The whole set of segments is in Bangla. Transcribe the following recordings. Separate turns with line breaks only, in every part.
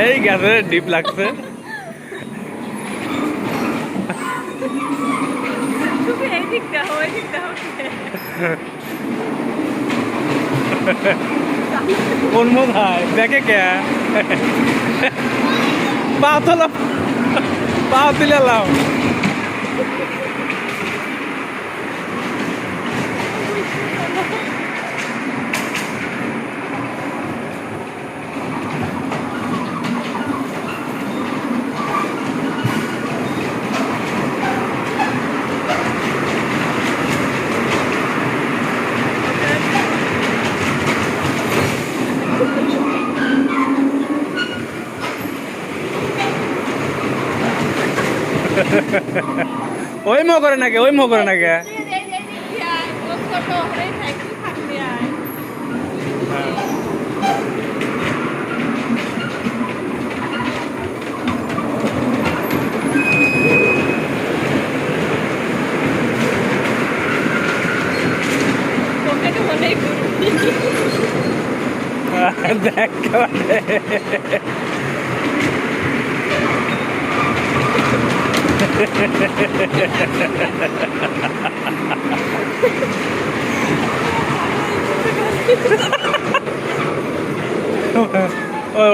এই গেছে ডিপ লাগছে। কোন মোধায় দেখে কে পা তোলা পা তুলে লাও। ওই মো করে নাকি ওই মো করে নাকি দেখ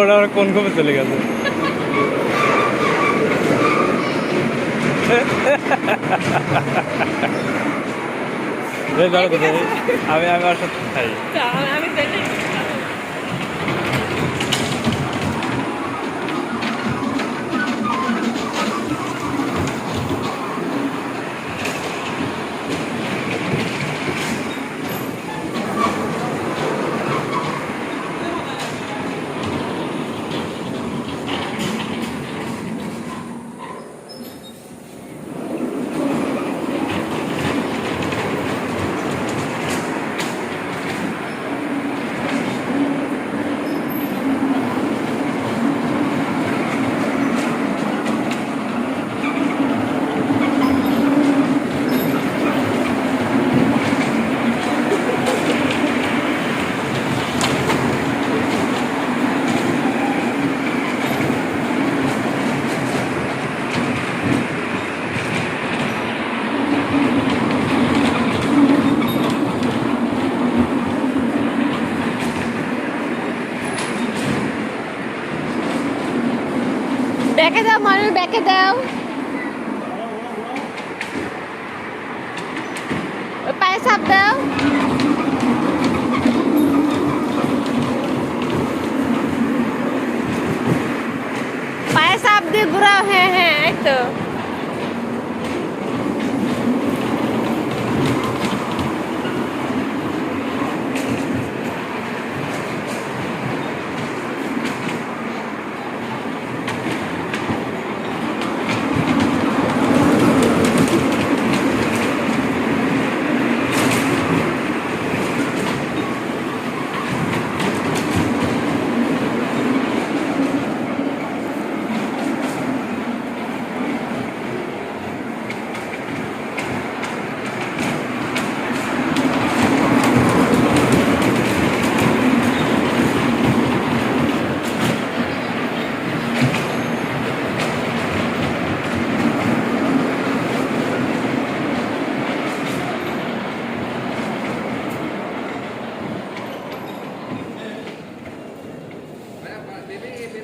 ওটা ওরা কোন কবে চলে গেছে। আমি আমার সাথে খাই।
ব্যাকে দাও মানুষ, ব্যাকে দাও, ওই পায়ে চাপ দাও, পায়ে চাপ দিয়ে ঘুরাও। হ্যাঁ হ্যাঁ এই তো।